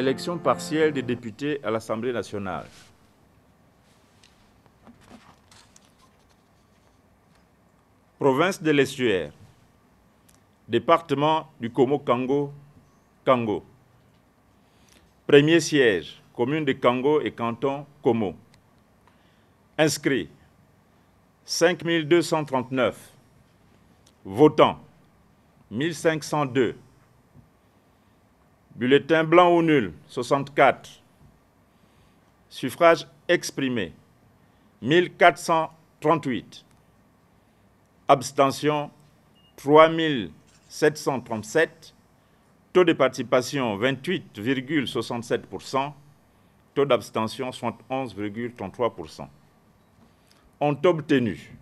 Élection partielle des députés à l'Assemblée nationale. Province de l'Estuaire. Département du Komo-Kango, Kango. Premier siège, commune de Kango et canton Komo. Inscrits, 5239. Votants, 1502. Bulletin blanc ou nul, 64. Suffrage exprimé, 1438. Abstention, 3737. Taux de participation, 28,67%. Taux d'abstention, 71,33%. Ont obtenu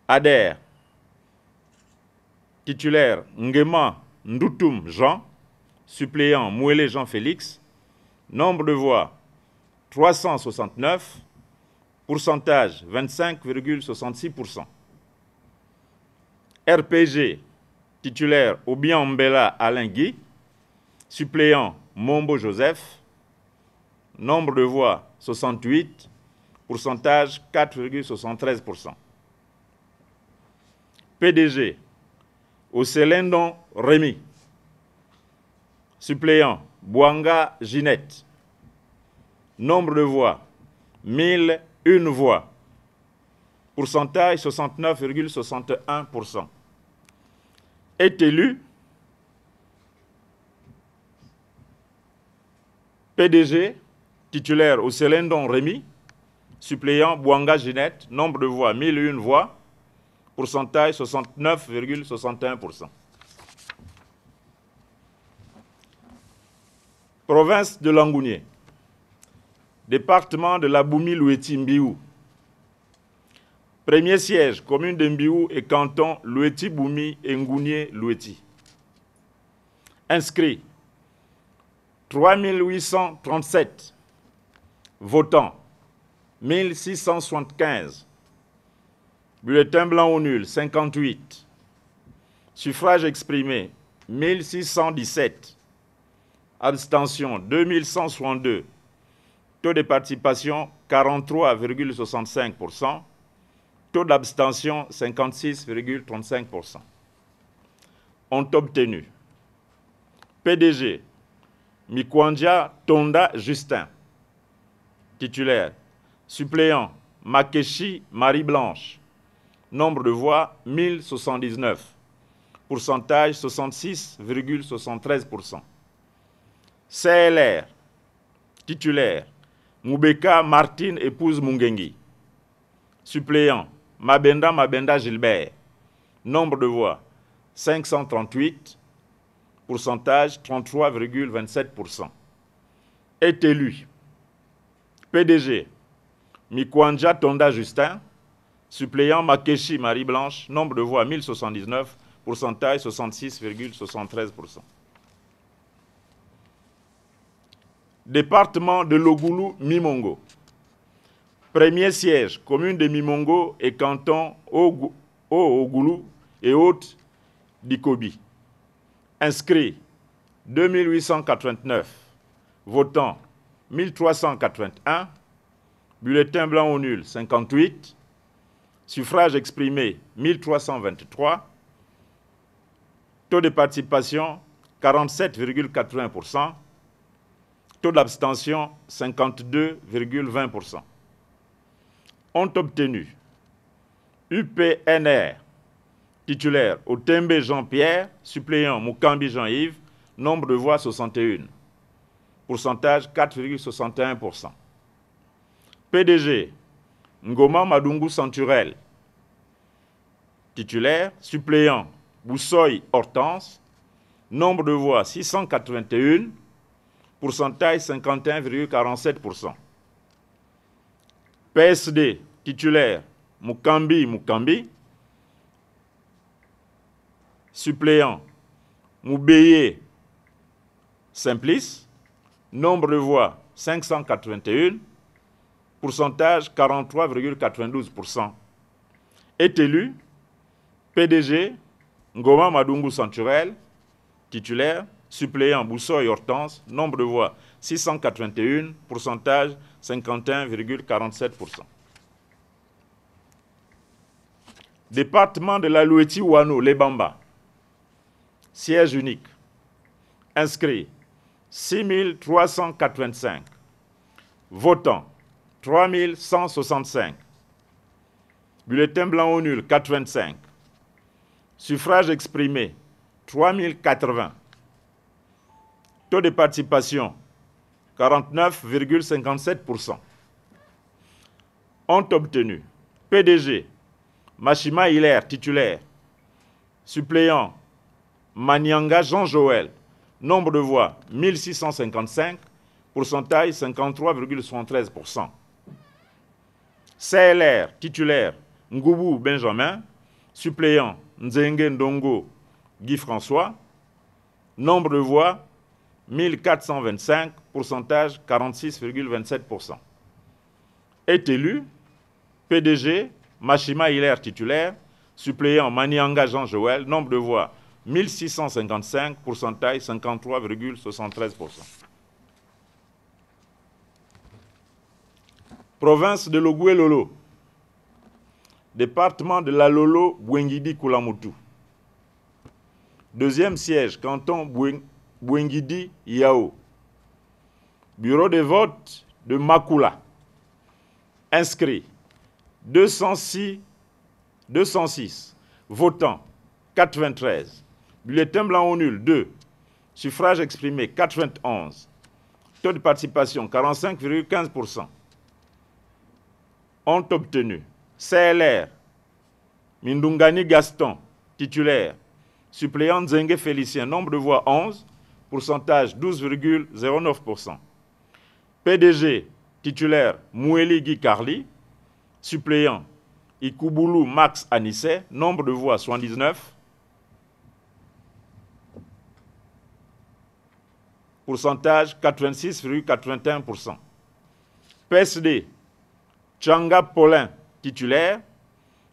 Adair, titulaire Ngema Ndoutoum Jean, suppléant Mouélé Jean-Félix, nombre de voix 369, pourcentage 25,66%. RPG, titulaire Obiambela Alain Guy, suppléant Mombo Joseph, nombre de voix 68, pourcentage 4,73%. PDG, Oselendon Rémi, suppléant Bouanga Ginette, nombre de voix 1001 voix, pourcentage 69,61%. Est élu PDG, titulaire Oselendon Rémi, suppléant Bouanga Ginette, nombre de voix 1001 voix, pourcentage 69,61%. Province de Langounié. Département de la Boumi-Loueti-Mbiou. Premier siège, commune de Mbiou et canton Loueti-Boumi et Ngounié-Loueti. Inscrits, 3837. Votants, 1675. Bulletin blanc ou nul, 58. Suffrage exprimé, 1617. Abstention, 2162. Taux de participation, 43,65%. Taux d'abstention, 56,35%. Ont obtenu PDG, Mikwandja Tonda Justin, titulaire, suppléant Makeshi Marie-Blanche, nombre de voix 1079, pourcentage 66,73%. CLR, titulaire, Moubeka Martine épouse Mungengi, suppléant Mabenda Gilbert, nombre de voix 538, pourcentage 33,27%. Est élu PDG, Mikwandja Tonda Justin, suppléant Makeshi Marie-Blanche, nombre de voix 1079, pourcentage 66,73%. Département de Logulu-Mimongo. Premier siège, commune de Mimongo et canton Ogulu et Haute d'Ikobi. Inscrits, 2889. Votants, 1381. Bulletin blanc ou nul, 58. Suffrage exprimé, 1323. Taux de participation, 47,80%. Taux d'abstention, 52,20%. Ont obtenu UPNR, titulaire Otembe Jean-Pierre, suppléant Mukambi Jean-Yves, nombre de voix 61, pourcentage 4,61%. PDG, Ngoma Madungu Santurel, titulaire, suppléant Boussoy Hortense, nombre de voix 681, pourcentage 51,47%. PSD, titulaire, Mukambi, suppléant, Moubeye Simplice, nombre de voix 581, pourcentage 43,92%. Est élu PDG, Ngoma Madungu Santurel, titulaire, suppléant Boussoy Hortense, nombre de voix 681, pourcentage 51,47%. Département de la Loueti-Ouano, Lebamba, siège unique, inscrit 6 385, votants 3 165, bulletin blanc ou nul 425, suffrage exprimé 3 080, taux de participation 49,57%. Ont obtenu PDG Mashima Hilaire, titulaire, suppléant Manianga Jean-Joël, nombre de voix 1655, pourcentage 53,73%. CLR, titulaire, Ngoubou Benjamin, suppléant Nzenge Ndongo Guy François, nombre de voix 1425, pourcentage 46,27%. Est élu PDG Mashima Hilaire, titulaire, suppléant Manianga Jean-Joël, nombre de voix 1655, pourcentage 53,73%. Province de Logoué-Lolo, département de la Lolo, Bouengidi-Koulamutu. Deuxième siège, canton Bouengidi-Yao. Bureau de vote de Makula. Inscrit 206, votants 93, bulletin blanc ou nul 2, suffrage exprimé 91, taux de participation 45,15%. Ont obtenu CLR, Mindungani Gaston, titulaire, suppléant Nzenge Félicien, nombre de voix 11, pourcentage 12,09%. PDG, titulaire, Moueli Guy Carli, suppléant Ikoubulu Max Anissé, nombre de voix 79, pourcentage 86,81%. PSD, Tchanga Paulin, titulaire,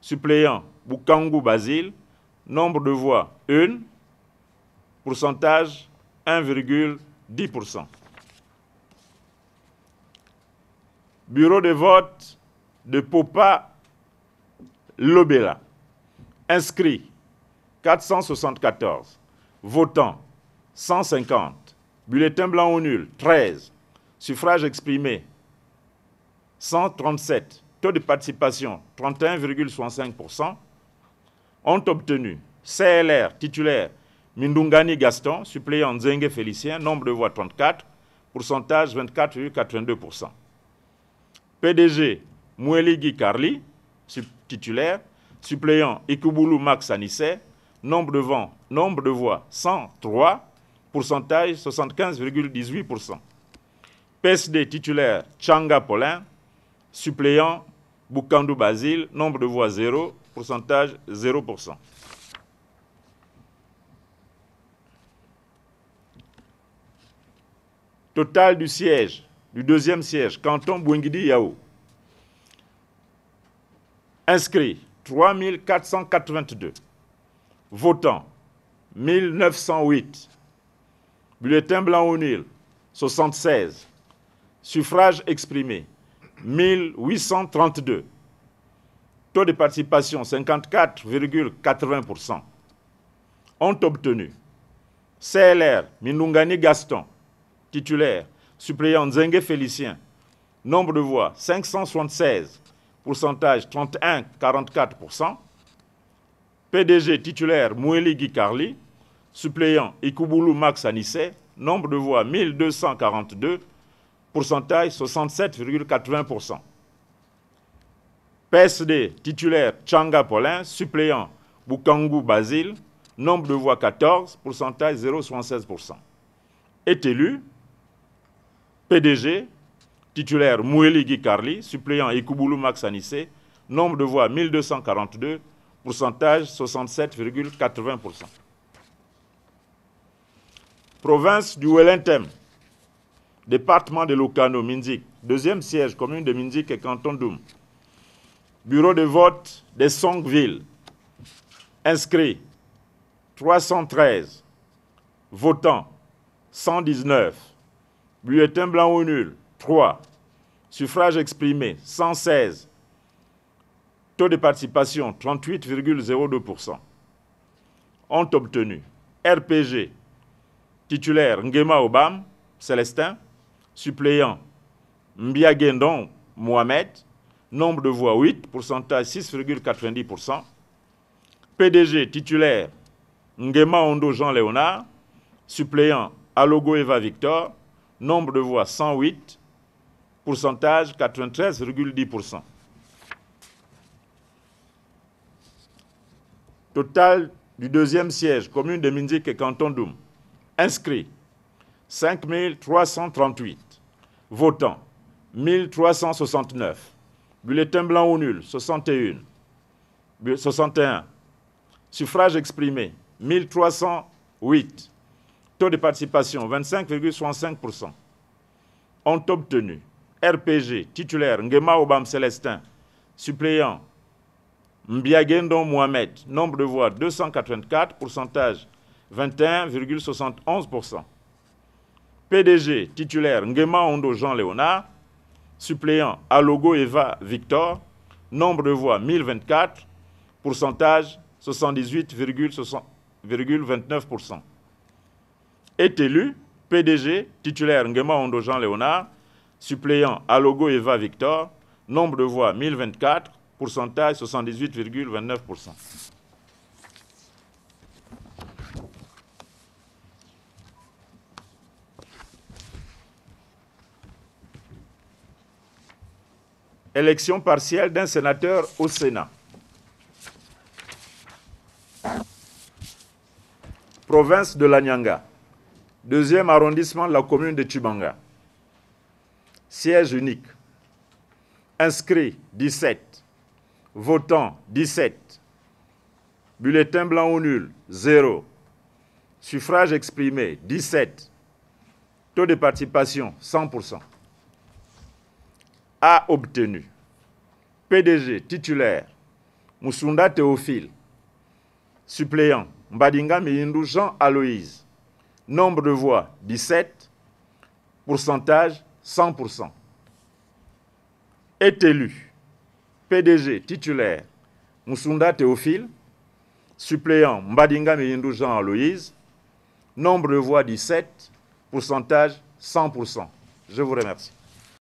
suppléant Bukangu Basile, nombre de voix 1, pourcentage 1,10%. Bureau de vote de Popa Lobela. Inscrit 474. Votants 150. Bulletin blanc ou nul 13. Suffrage exprimé 137. Taux de participation 31,65%. Ont obtenu CLR titulaire Mindungani Gaston, suppléant Nzenge Félicien, nombre de voix 34, pourcentage 24,82%. PDG Moueli Guy Carli, titulaire, suppléant Ikoubulu Max Anissé, nombre de voix 103, pourcentage 75,18%. PSD titulaire Tchanga Paulin, suppléant Bukandu Basile, nombre de voix 0, pourcentage 0%. Total du siège, du deuxième siège, canton Bouengidi-Yao. Inscrits 3 482. Votants 1908. Bulletin blanc ou nul 76. Suffrage exprimé 1832. Taux de participation 54,80%. Ont obtenu CLR Mindungani Gaston, titulaire, suppléant Nzenge Félicien, nombre de voix 576, pourcentage 31,44%. PDG titulaire Moueli Guy Carli, suppléant Ikoubulu Max Anissé, nombre de voix 1242, pourcentage 67,80%. PSD titulaire Tchanga Paulin, suppléant Bukangu Basile, nombre de voix 14, pourcentage 0,76%. Est élu PDG titulaire Moueli Guy Carli, suppléant Ikoubulu Max Anissé, nombre de voix 1242, pourcentage 67,80%. Province du Wellington, département de Lokano, Minzik, deuxième siège, commune de Minzik et canton d'Oum. Bureau de vote des Songvilles. Inscrits 313. Votants 119. Bulletin blanc ou nul, 3. Suffrage exprimé, 116. Taux de participation, 38,02%. Ont obtenu RPG, titulaire Nguema Obam, Célestin, suppléant Mbiagendon Mohamed, nombre de voix 8, pourcentage 6,90%. PDG, titulaire Nguema Ondo Jean-Léonard, suppléant Alogo Eva Victor, nombre de voix 108, pourcentage 93,10%. Total du deuxième siège, commune de Minzik et canton d'Oum. Inscrits, 5 338. Votants, 1369. Bulletin blanc ou nul, 61. Suffrage exprimé, 1308. Taux de participation, 25,65%. Ont obtenu RPG, titulaire Nguema Obam Célestin, suppléant Mbiagendon Mohamed, nombre de voix 284, pourcentage 21,71%. PDG, titulaire Nguema Ondo Jean-Léonard, suppléant Alogo Eva Victor, nombre de voix 1024, pourcentage 78,29%. Est élu PDG, titulaire Nguema Ondo Jean-Léonard, suppléant Alogo Eva Victor, nombre de voix 1024, pourcentage 78,29%. Élection partielle d'un sénateur au Sénat. Province de l'Anyanga, 2e arrondissement de la commune de Tchibanga. Siège unique. Inscrits 17. Votants 17. Bulletin blanc ou nul 0. Suffrage exprimé 17. Taux de participation 100%. A obtenu PDG titulaire Moussunda Théophile, suppléant Mbadinga Miyindou Jean Aloïse, nombre de voix 17, pourcentage 100%. Est élu PDG titulaire Moussunda Théophile, suppléant Mbadinga Miyindou Jean Aloïse, nombre de voix 17, pourcentage 100%. Je vous remercie.